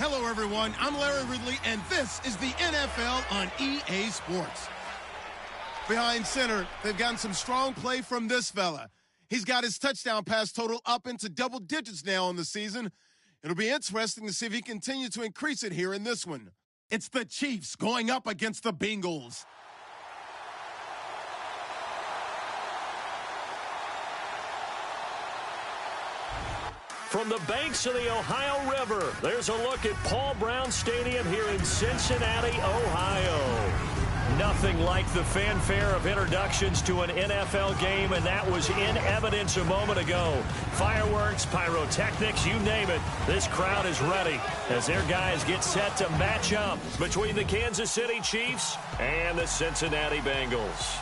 Hello, everyone. I'm Larry Ridley, and this is the NFL on EA Sports. Behind center, they've gotten some strong play from this fella. He's got his touchdown pass total up into double digits now in the season. It'll be interesting to see if he continues to increase it here in this one. It's the Chiefs going up against the Bengals. From the banks of the Ohio River, there's a look at Paul Brown Stadium here in Cincinnati, Ohio. Nothing like the fanfare of introductions to an NFL game, and that was in evidence a moment ago. Fireworks, pyrotechnics, you name it. This crowd is ready as their guys get set to match up between the Kansas City Chiefs and the Cincinnati Bengals.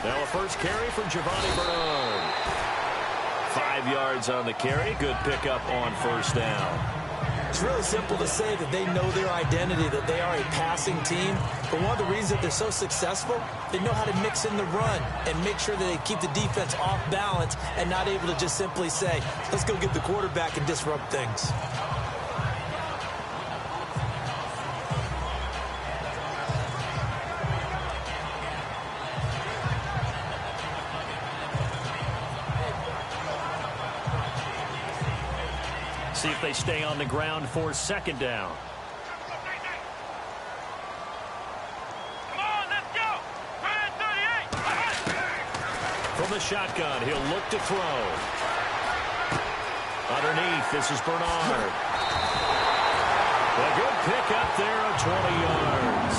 Now a first carry from Giovanni Bernard. 5 yards on the carry. Good pickup on first down. It's really simple to say that they know their identity, that they are a passing team. But one of the reasons that they're so successful, they know how to mix in the run and make sure that they keep the defense off balance and not able to just simply say, let's go get the quarterback and disrupt things. See if they stay on the ground for second down. Come on, let's go. 38. From the shotgun, he'll look to throw. Underneath, this is Bernard. A good pick up there of 20 yards.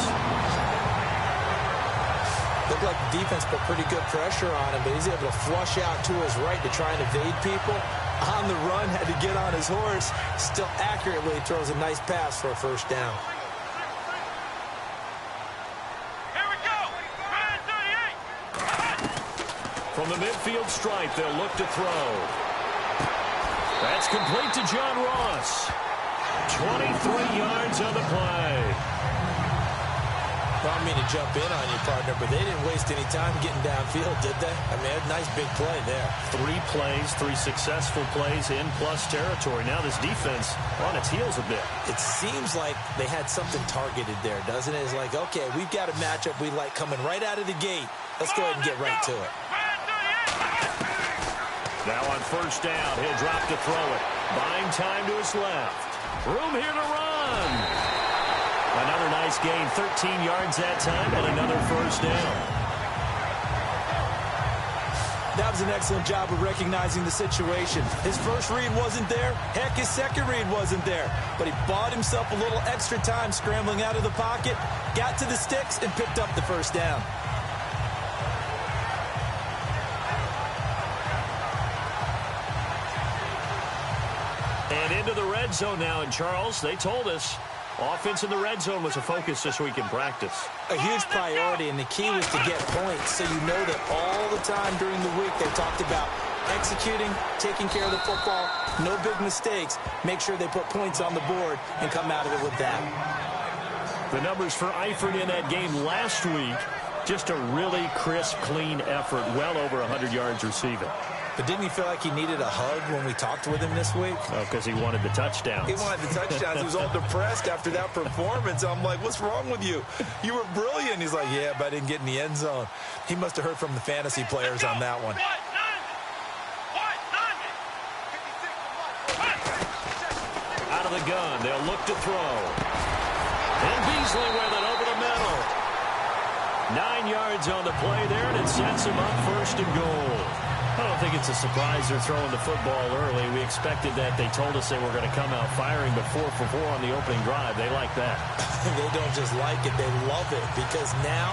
Looked like the defense put pretty good pressure on him, but he's able to flush out to his right to try and evade people. On the run, had to get on his horse. Still accurately throws a nice pass for a first down. Here we go. 38. From the midfield stripe, they'll look to throw. That's complete to John Ross. 23 yards on the play. I don't mean to jump in on you, partner, but they didn't waste any time getting downfield, did they? I mean, a nice big play there. 3 plays, 3 successful plays in plus territory. Now this defense on its heels a bit. It seems like they had something targeted there, doesn't it? It's like, okay, we've got a matchup we like coming right out of the gate. Let's go ahead and get right to it. Now on first down, he'll drop to throw it. Buying time to his left. Room here to run. Another nice gain, 13 yards that time, and another first down. That was an excellent job of recognizing the situation. His first read wasn't there. Heck, his second read wasn't there. But he bought himself a little extra time scrambling out of the pocket, got to the sticks, and picked up the first down. And into the red zone now, and Charles, they told us offense in the red zone was a focus this week in practice. A huge priority, and the key was to get points, so you know that all the time during the week they talked about executing, taking care of the football, no big mistakes, make sure they put points on the board and come out of it with that. The numbers for Eifert in that game last week, just a really crisp, clean effort, well over 100 yards receiving. But didn't he feel like he needed a hug when we talked with him this week? Oh, because he wanted the touchdowns. He wanted the touchdowns. He was all depressed after that performance. I'm like, what's wrong with you? You were brilliant. He's like, yeah, but I didn't get in the end zone. He must have heard from the fantasy players on that one. Out of the gun, they'll look to throw. And Beasley with it over the middle. 9 yards on the play there, and it sets him up first and goal. I don't think it's a surprise they're throwing the football early. We expected that. They told us they were going to come out firing, but 4 for 4 on the opening drive. They like that. They don't just like it, they love it, because now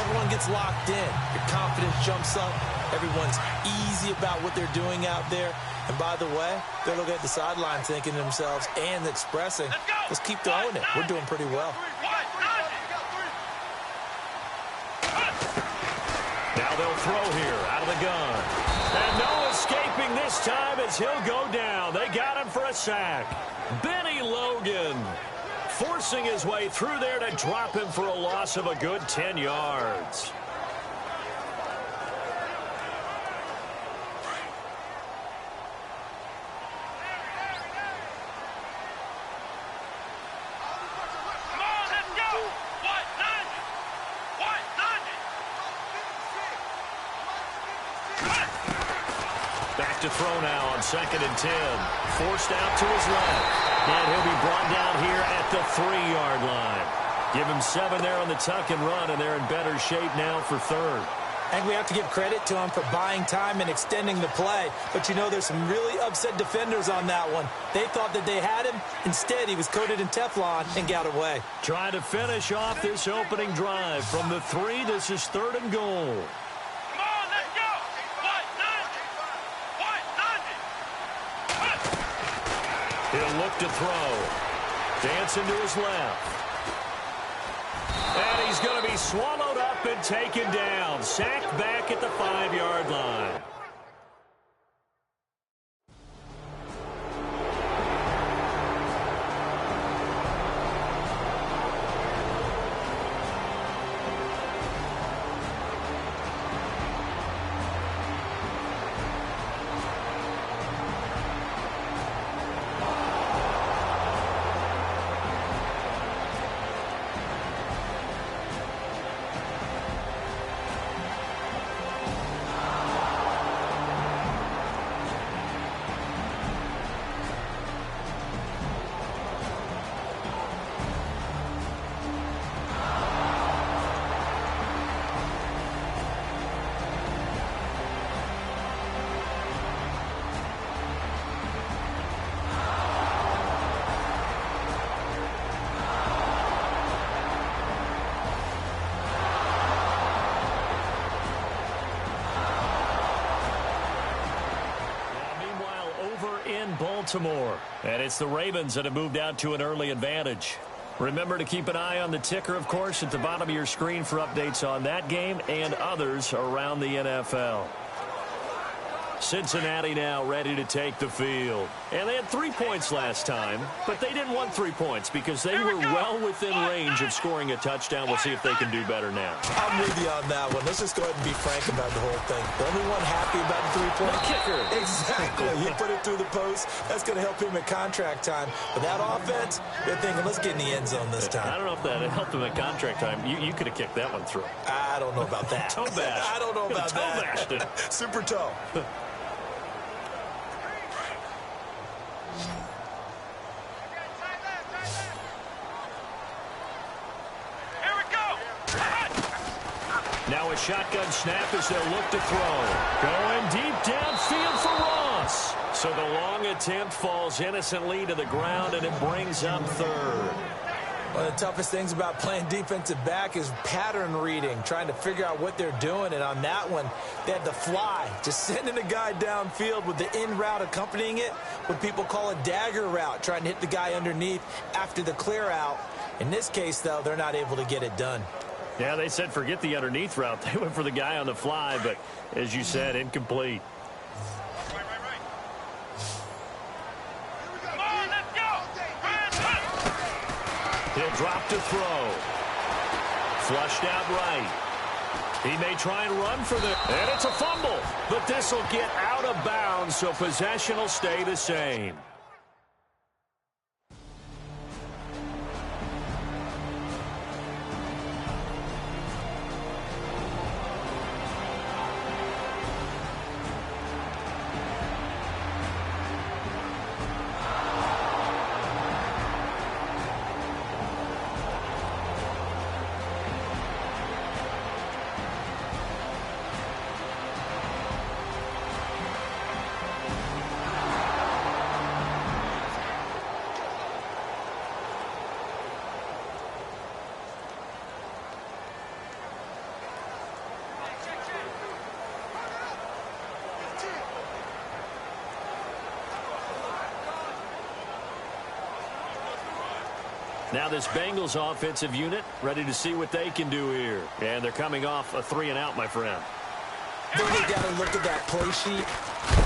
everyone gets locked in. Your confidence jumps up. Everyone's easy about what they're doing out there. And by the way, they're looking at the sideline thinking to themselves and expressing, let's keep throwing it. We're doing pretty well. Now they'll throw here out of the gun. And no escaping this time as he'll go down. They got him for a sack. Benny Logan forcing his way through there to drop him for a loss of a good 10 yards. Back to throw now on 2nd and 10. Forced out to his left. And he'll be brought down here at the 3-yard line. Give him 7 there on the tuck and run, and they're in better shape now for 3rd. And we have to give credit to him for buying time and extending the play. But, you know, there's some really upset defenders on that one. They thought that they had him. Instead, he was coated in Teflon and got away. Trying to finish off this opening drive. From the 3, this is 3rd and goal. He'll look to throw. Dancing to his left. And he's going to be swallowed up and taken down. Sacked back at the 5-yard line. Baltimore. And it's the Ravens that have moved out to an early advantage. Remember to keep an eye on the ticker, of course, at the bottom of your screen for updates on that game and others around the NFL. Cincinnati now ready to take the field. And they had 3 points last time, but they didn't want 3 points because they were well within range of scoring a touchdown. We'll see if they can do better now. I'm with you on that one. Let's just go ahead and be frank about the whole thing. The only one happy about the 3-point kicker. Exactly. He put it through the post. That's going to help him at contract time. But that offense, they're thinking, let's get in the end zone this time. I don't know if that helped him at contract time. You could have kicked that one through. I don't know about that. Toe bash. I don't know about that. Toe bashed it. Super toe. Now a shotgun snap as they'll look to throw. Going deep downfield for Ross. So the long attempt falls innocently to the ground, and it brings up 3rd. One of the toughest things about playing defensive back is pattern reading, trying to figure out what they're doing. And on that one, they had to fly, just sending a guy downfield with the in route accompanying it, what people call a dagger route, trying to hit the guy underneath after the clear out. In this case, though, they're not able to get it done. Yeah, they said forget the underneath route. They went for the guy on the fly, but as you said, incomplete. Come on, let's go. He'll drop to throw. Flushed out right. He may try and run for the... And it's a fumble. But this will get out of bounds, so possession will stay the same. Now this Bengals offensive unit ready to see what they can do here. And they're coming off a 3-and-out, my friend. I think they got to look at that play sheet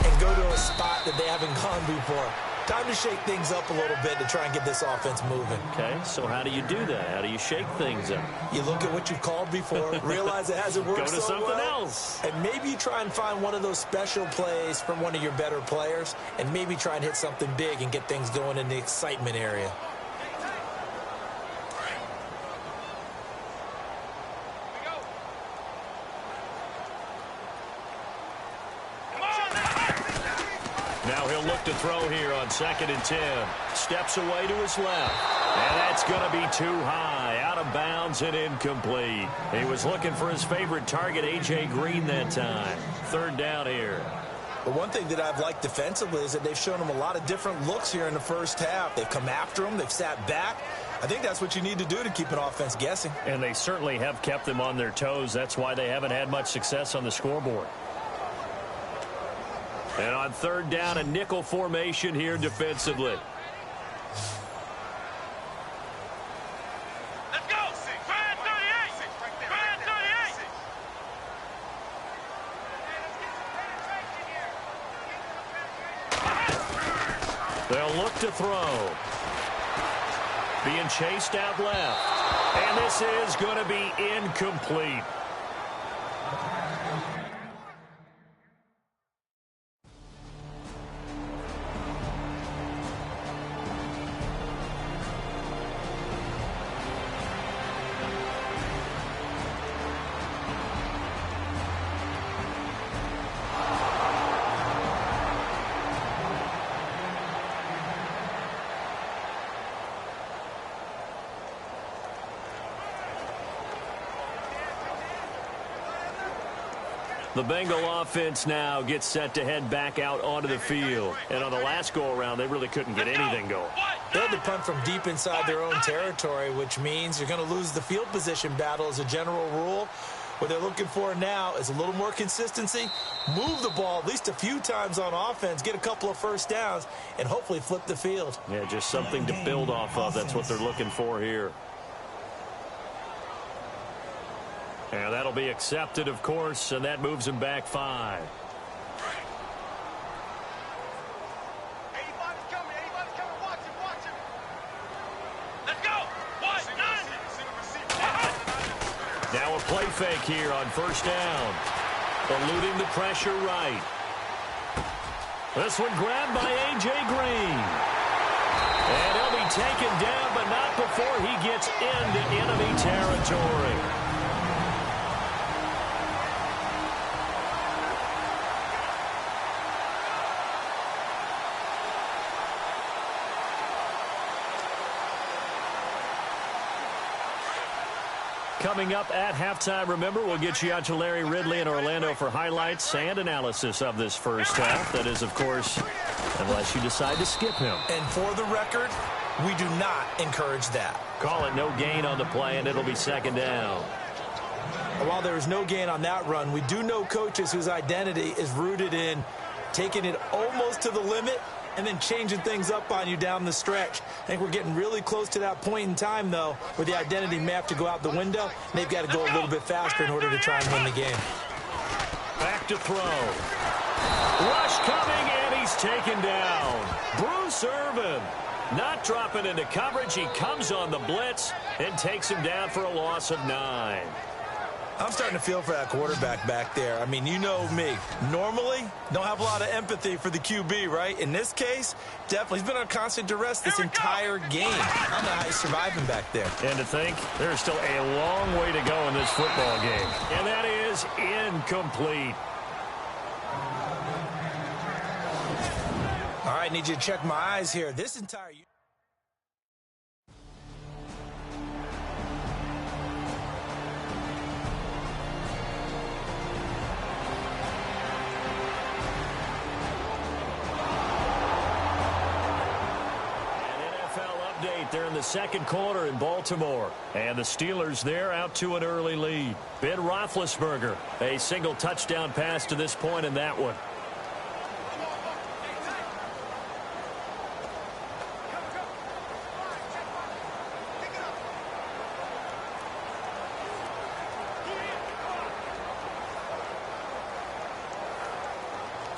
and go to a spot that they haven't gone before. Time to shake things up a little bit to try and get this offense moving. Okay, so how do you do that? How do you shake things up? You look at what you've called before, realize it hasn't worked Go to so something well, else. and maybe you try and find one of those special plays from one of your better players, and maybe try and hit something big and get things going in the excitement area. Now he'll look to throw here on 2nd and 10. Steps away to his left. And that's going to be too high. Out of bounds and incomplete. He was looking for his favorite target, A.J. Green, that time. 3rd down here. But one thing that I've liked defensively is that they've shown him a lot of different looks here in the first half. They've come after him. They've sat back. I think that's what you need to do to keep an offense guessing. And they certainly have kept them on their toes. That's why they haven't had much success on the scoreboard. And on 3rd down, a nickel formation here defensively. Let's go. Brand 38. Brand 38. They'll look to throw. Being chased out left. And this is going to be incomplete. The Bengal offense now gets set to head back out onto the field. And on the last go-around, they really couldn't get anything going. They had to punt from deep inside their own territory, which means you're going to lose the field position battle as a general rule. What they're looking for now is a little more consistency, move the ball at least a few times on offense, get a couple of first downs, and hopefully flip the field. Yeah, just something to build off of. That's what they're looking for here. And that'll be accepted, of course, and that moves him back 5. Anybody's coming. Anybody's coming. Watch him. Watch him. Let's go. What? Now a play fake here on 1st down. Eluding the pressure right. This one grabbed by A.J. Green. And he'll be taken down, but not before he gets into enemy territory. Coming up at halftime, remember, we'll get you out to Larry Ridley in Orlando for highlights and analysis of this first half. That is, of course, unless you decide to skip him. And for the record, we do not encourage that. Call it no gain on the play, and it'll be 2nd down. And while there is no gain on that run, we do know coaches whose identity is rooted in taking it almost to the limit and then changing things up on you down the stretch. I think we're getting really close to that point in time, though, where the identity may have to go out the window. And they've got to go a little bit faster in order to try and win the game. Back to throw. Rush coming, and he's taken down. Bruce Irvin not dropping into coverage. He comes on the blitz and takes him down for a loss of 9. I'm starting to feel for that quarterback back there. I mean, you know me. Normally, don't have a lot of empathy for the QB, right? In this case, definitely. He's been on constant duress this entire game. I don't know how he's surviving back there. And to think, there's still a long way to go in this football game. And that is incomplete. All right, need you to check my eyes here. This entire... They're in the 2nd quarter in Baltimore. And the Steelers there out to an early lead. Ben Roethlisberger, a single touchdown pass to this point in that one.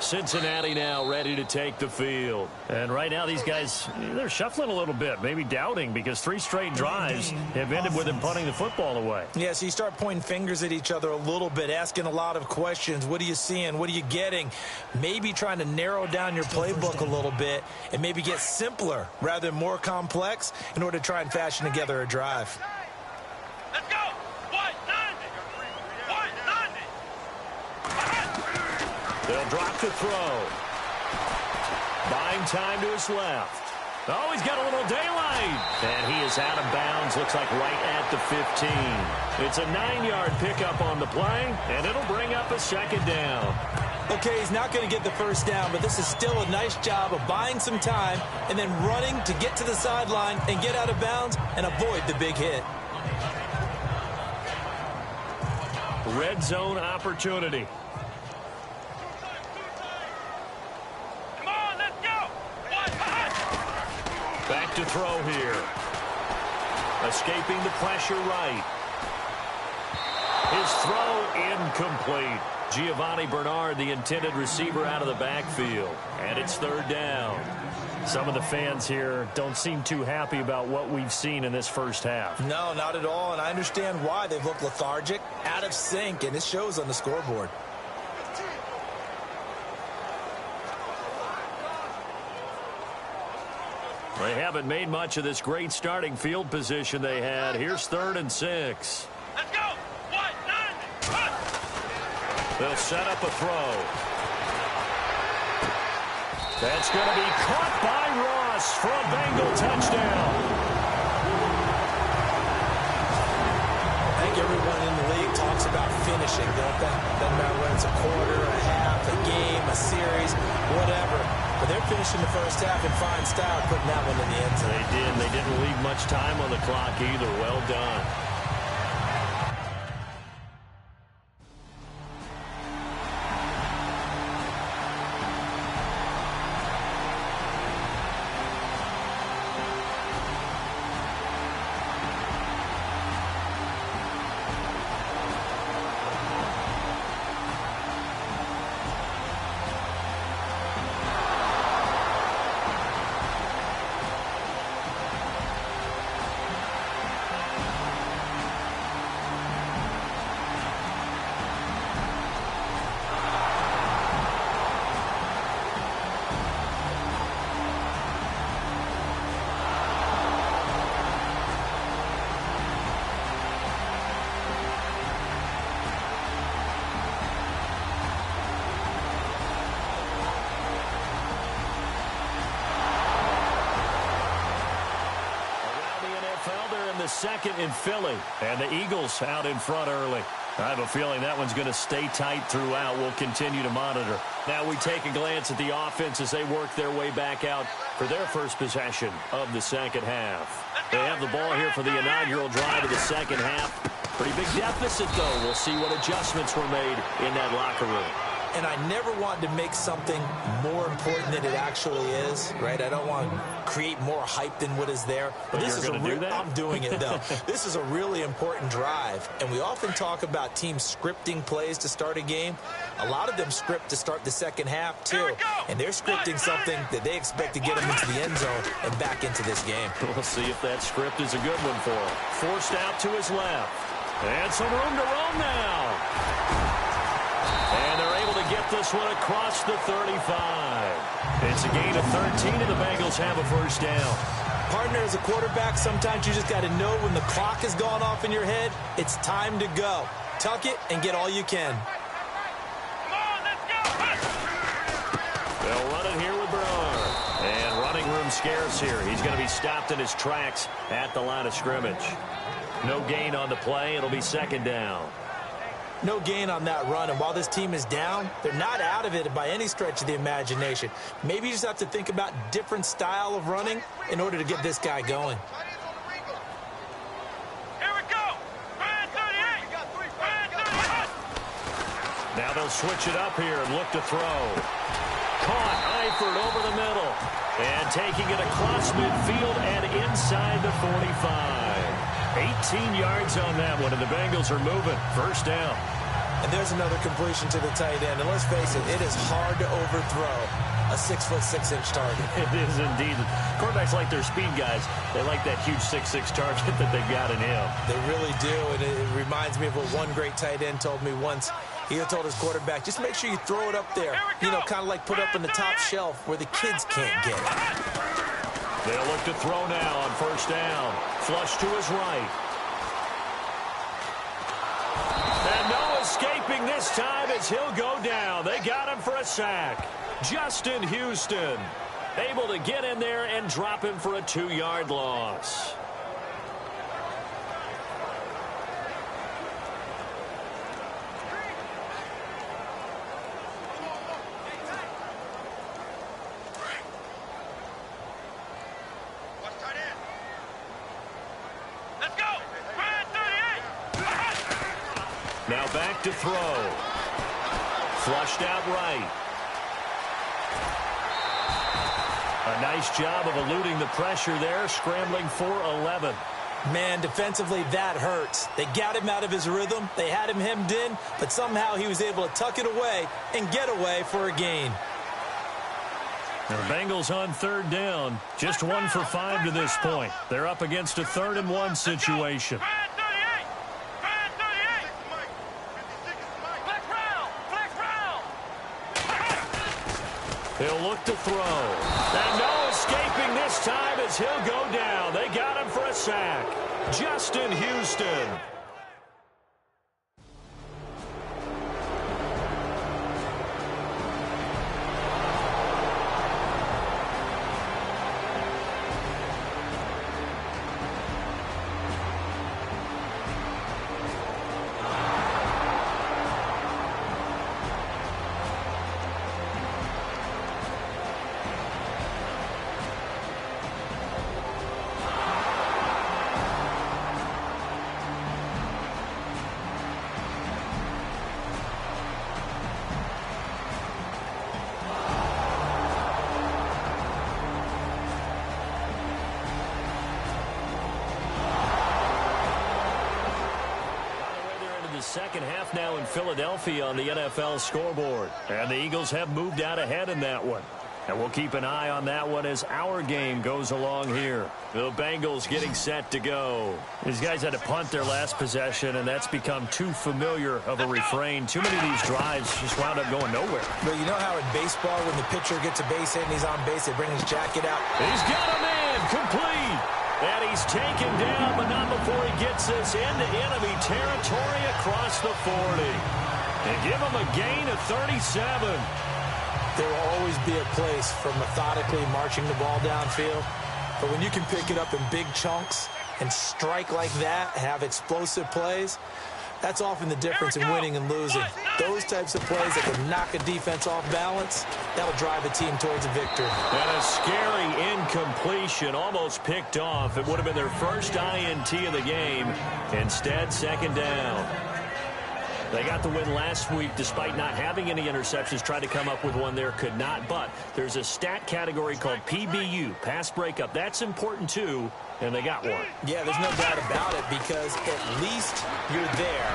Cincinnati now ready to take the field. And right now these guys, they're shuffling a little bit, maybe doubting, because 3 straight drives have ended with them punting the football away. Yeah, so you start pointing fingers at each other a little bit, asking a lot of questions. What are you seeing? What are you getting? Maybe trying to narrow down your playbook a little bit and maybe get simpler rather than more complex in order to try and fashion together a drive. Let's go. 190. 190. They'll drop the throw. Buying time to his left. Oh, he's got a little daylight. And he is out of bounds. Looks like right at the 15. It's a 9-yard pickup on the play, and it'll bring up a second down. Okay, he's not going to get the first down, but this is still a nice job of buying some time and then running to get to the sideline and get out of bounds and avoid the big hit. Red zone opportunity. Come on, let's go. Back to throw here. Escaping the pressure right. His throw incomplete. Giovanni Bernard, the intended receiver, out of the backfield. And it's 3rd down. Some of the fans here don't seem too happy about what we've seen in this first half. No, not at all, and I understand why. They've looked lethargic, out of sync, and it shows on the scoreboard. They haven't made much of this great starting field position they had. Here's 3rd and 6. Let's go. 190. They'll set up a throw. That's going to be caught by Ross for a Bengal touchdown. I think everyone in the league talks about finishing, don't they? Doesn't matter whether it's a quarter, a half, a game, a series, whatever. But they're finishing the first half in fine style, putting that one in the end zone. They did. They didn't leave much time on the clock either. Well done. Second in Philly, and the Eagles out in front early. I have a feeling that one's going to stay tight throughout. We'll continue to monitor. Now we take a glance at the offense as they work their way back out for their first possession of the second half. They have the ball here for the inaugural drive of the second half. Pretty big deficit, though. We'll see what adjustments were made in that locker room. And I never want to make something more important than it actually is, right? I don't want to create more hype than what is there. But this is I'm doing it, though. This is a really important drive. And we often talk about teams scripting plays to start a game. A lot of them script to start the second half, too. And they're scripting something that they expect to get them into the end zone and back into this game. We'll see if that script is a good one for him. Forced out to his left. And some room to roam now. And they're able to get this one across the 35. It's a gain of 13, and the Bengals have a first down. Partner, as a quarterback, sometimes you just got to know when the clock has gone off in your head, it's time to go. Tuck it and get all you can. Come on, let's go. They'll run it here with Bernard. And running room scarce here. He's going to be stopped in his tracks at the line of scrimmage. No gain on the play. It'll be second down. No gain on that run, and while this team is down, they're not out of it by any stretch of the imagination. Maybe you just have to think about different style of running in order to get this guy going. Here we go. Brand 38. Brand 38. Now they'll switch it up here and look to throw. Caught Eifert over the middle. And taking it across midfield and inside the 45. 18 yards on that one, and the Bengals are moving. First down. And there's another completion to the tight end. And let's face it, it is hard to overthrow a 6'6" target. It is indeed. Quarterbacks like their speed guys. They like that huge 6'6" target that they've got in him. They really do, and it reminds me of what one great tight end told me once. He told his quarterback, just make sure you throw it up there. You know, kind of like put up in the top shelf where the kids can't get it. They'll look to throw now on first down. Flush to his right. And no escaping this time as he'll go down. They got him for a sack. Justin Houston able to get in there and drop him for a 2-yard loss. Now back to throw. Flushed out right. A nice job of eluding the pressure there, scrambling for 11. Man, defensively, that hurts. They got him out of his rhythm. They had him hemmed in, but somehow he was able to tuck it away and get away for a gain. The Bengals on third down. Just 1 for 5 to this point. They're up against a 3rd and 1 situation. He'll look to throw. And no escaping this time as he'll go down. They got him for a sack. Justin Houston. Second half now in Philadelphia on the NFL scoreboard. And the Eagles have moved out ahead in that one. And we'll keep an eye on that one as our game goes along here. The Bengals getting set to go. These guys had to punt their last possession, and that's become too familiar of a refrain. Too many of these drives just wound up going nowhere. But you know how in baseball, when the pitcher gets a base hit and he's on base, they bring his jacket out? He's got a man complete. And he's taken down, but not before he gets this into enemy territory across the 40. And give him a gain of 37. There will always be a place for methodically marching the ball downfield. But when you can pick it up in big chunks and strike like that, have explosive plays, that's often the difference in winning and losing. Those types of plays that can knock a defense off balance, that'll drive a team towards a victory. And a scary incompletion, almost picked off. It would have been their first INT of the game. Instead, second down. They got the win last week despite not having any interceptions. Tried to come up with one there, could not. But there's a stat category called PBU, pass breakup. That's important too, and they got one. Yeah, there's no doubt about it because at least you're there,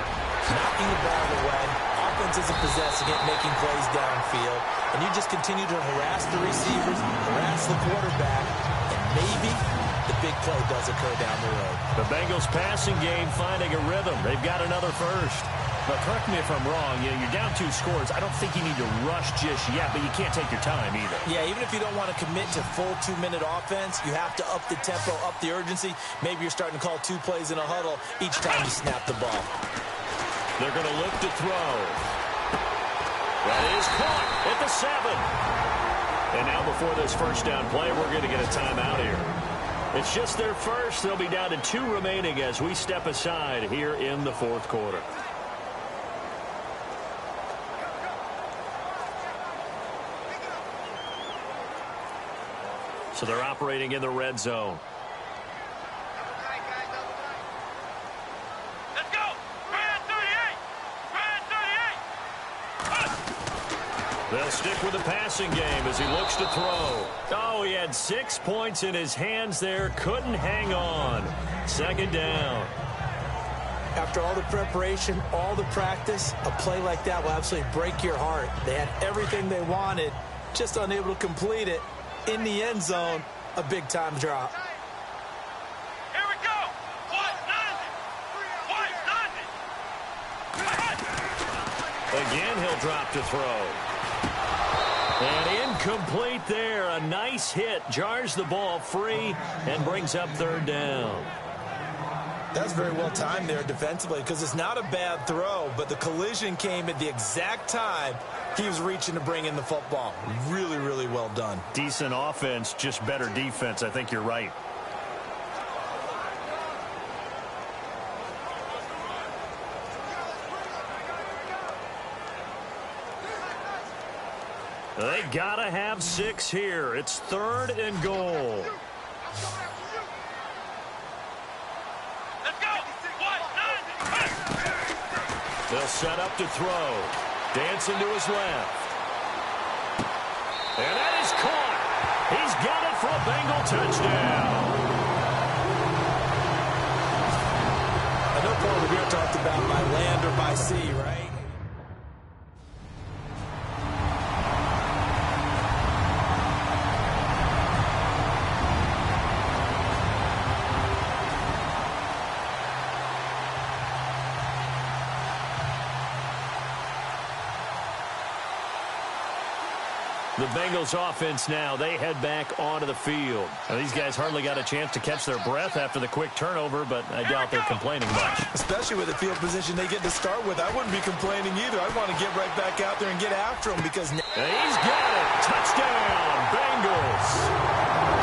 knocking the ball away. Offense isn't possessing it, making plays downfield. And you just continue to harass the receivers, harass the quarterback, and maybe the big play does occur down the road. The Bengals passing game finding a rhythm. They've got another first. But correct me if I'm wrong, you're down 2 scores. I don't think you need to rush just yet, but you can't take your time either. Yeah, even if you don't want to commit to full 2-minute offense, you have to up the tempo, up the urgency. Maybe you're starting to call 2 plays in a huddle each time you snap the ball. They're going to look to throw. That is caught at the 7. And now before this first down play, we're going to get a timeout here. It's just their first. They'll be down to 2 remaining as we step aside here in the 4th quarter. So they're operating in the red zone. Let's go! Brand 38! They'll stick with the passing game as he looks to throw. Oh, he had 6 points in his hands there. Couldn't hang on. Second down. After after all the preparation, all the practice, a play like that will absolutely break your heart. They had everything they wanted, just unable to complete it. In the end zone, a big-time drop. Here we go. Again, he'll drop to throw. And incomplete there. A nice hit. Jars the ball free and brings up third down. That's very well timed there defensively because it's not a bad throw, but the collision came at the exact time he was reaching to bring in the football. Really, really well done. Decent offense, just better defense. I think you're right. They gotta have 6 here. It's 3rd and goal. Let's go. They'll set up to throw. Dancing to his left. And that is caught. He's got it for a Bengal touchdown. I know Paul Revere talked about by land or by sea, right? The Bengals offense now, they head back onto the field. Now, these guys hardly got a chance to catch their breath after the quick turnover, but I doubt they're complaining much. Especially with the field position they get to start with. I wouldn't be complaining either. I want to get right back out there and get after him because... And he's got it. Touchdown, Bengals.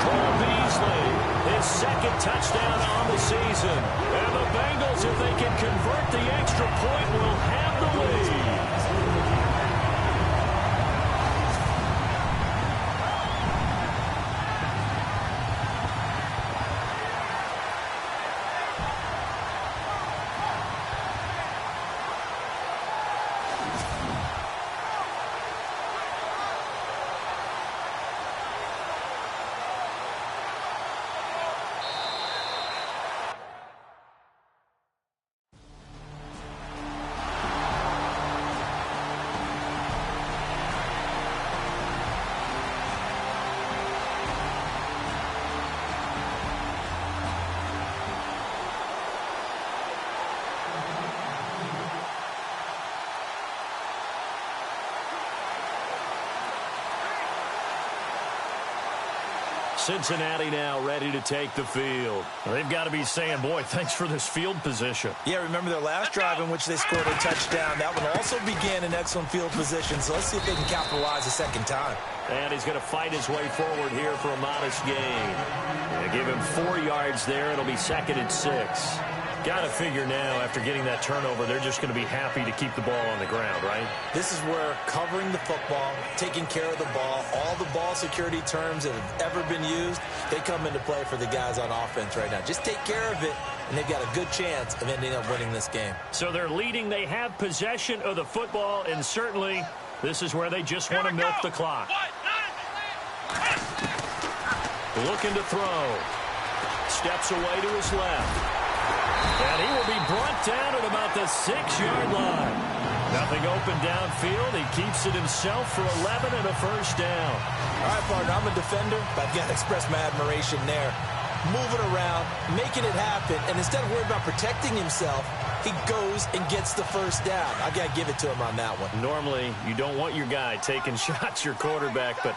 Cole Beasley, his 2nd touchdown on the season. And the Bengals, if they can convert the extra point, will have the lead. Cincinnati now ready to take the field. They've got to be saying, boy, thanks for this field position. Yeah, remember their last drive in which they scored a touchdown. That one also began in excellent field position, so let's see if they can capitalize a second time. And he's going to fight his way forward here for a modest gain. They give him 4 yards there. It'll be 2nd and 6. Got to figure now, after getting that turnover, they're just going to be happy to keep the ball on the ground, right? This is where covering the football, taking care of the ball, all the ball security terms that have ever been used, they come into play for the guys on offense right now. Just take care of it, and they've got a good chance of ending up winning this game. So they're leading. They have possession of the football, and certainly this is where they just want to milk the clock. Looking to throw. Steps away to his left. And he will be brought down at about the 6-yard line. Nothing open downfield. He keeps it himself for 11 and a first down. All right, partner, I'm a defender, but I've got to express my admiration there. Moving around, making it happen, and instead of worrying about protecting himself, he goes and gets the first down. I've got to give it to him on that one. Normally, you don't want your guy taking shots, your quarterback, but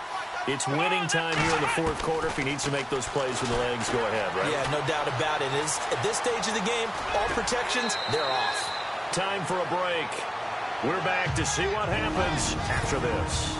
it's winning time here in the 4th quarter. If he needs to make those plays with the legs, go ahead, right? Yeah, no doubt about it. At this stage of the game, all protections, they're off. Time for a break. We're back to see what happens after this.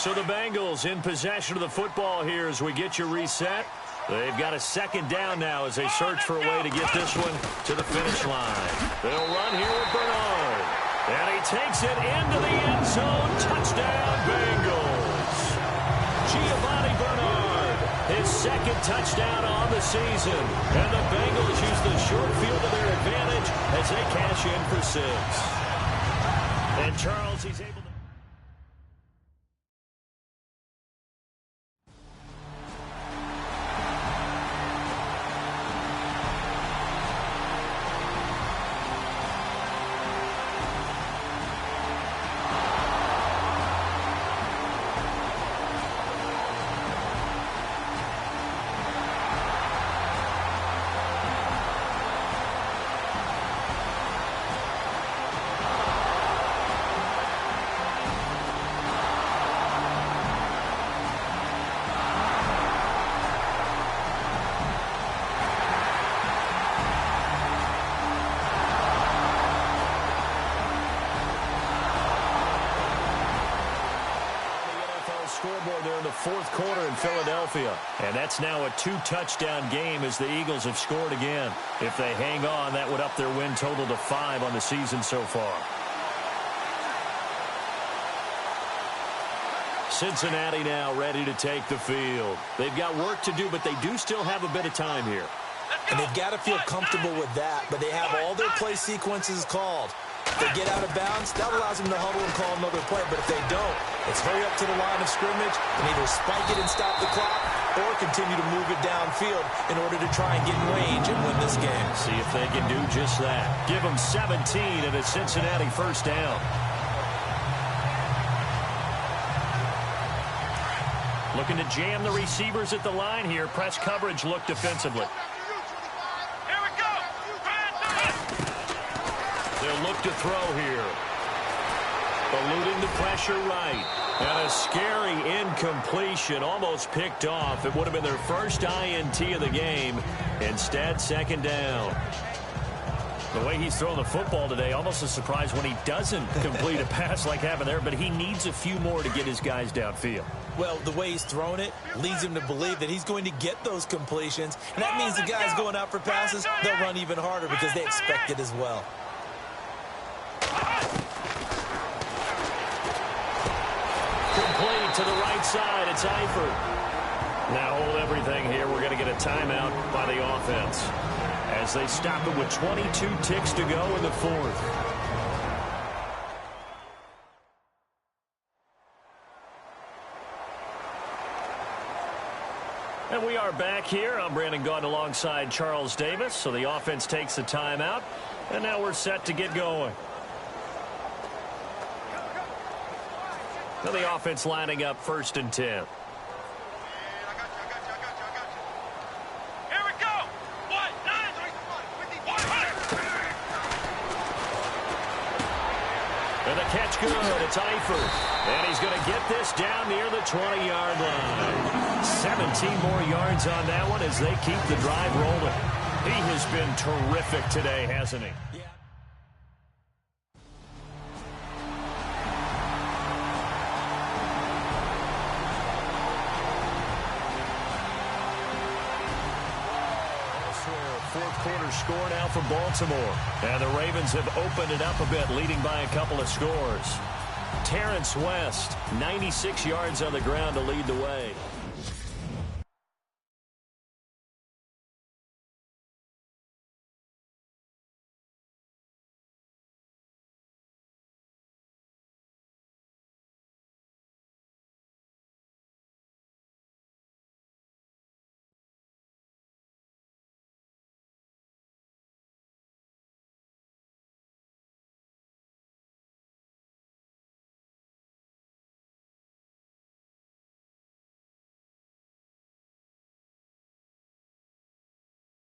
So the Bengals in possession of the football here as we get you reset. They've got a 2nd down now as they search for a way to get this one to the finish line. They'll run here with Bernard. And he takes it into the end zone. Touchdown, Bengals. Giovanni Bernard, his 2nd touchdown on the season. And the Bengals use the short field to their advantage as they cash in for 6. And Charles, he's able to... scoreboard there in the fourth quarter in Philadelphia. And that's now a 2-touchdown game as the Eagles have scored again. If they hang on, that would up their win total to 5 on the season so far. Cincinnati now ready to take the field. They've got work to do, but they do still have a bit of time here. And they've got to feel comfortable with that, but they have all their play sequences called. If they get out of bounds, that allows them to huddle and call another play. But if they don't, it's hurry up to the line of scrimmage and either spike it and stop the clock or continue to move it downfield in order to try and get in range and win this game. See if they can do just that. Give them 17 and a Cincinnati first down. Looking to jam the receivers at the line here. Press coverage look defensively. Here we go. They'll look to throw here. Eluding the pressure right. And a scary incompletion, almost picked off. It would have been their first INT of the game. Instead, second down. The way he's throwing the football today, almost a surprise when he doesn't complete a pass like having there, but he needs a few more to get his guys downfield. Well, the way he's thrown it leads him to believe that he's going to get those completions, and that means the guys going out for passes, they'll run even harder because they expect it as well. Complete to the right side. It's Eifert. Now hold everything here. We're going to get a timeout by the offense as they stop it with 22 ticks to go in the fourth. And we are back here. I'm Brandon Gaudin alongside Charles Davis. So the offense takes the timeout, and now we're set to get going. Now the offense lining up 1st and 10. And the catch good. It's Eifert. And he's going to get this down near the 20-yard line. 17 more yards on that one as they keep the drive rolling. He has been terrific today, hasn't he? Yeah. Fourth quarter score now for Baltimore. And the Ravens have opened it up a bit, leading by a couple of scores. Terrence West, 96 yards on the ground to lead the way.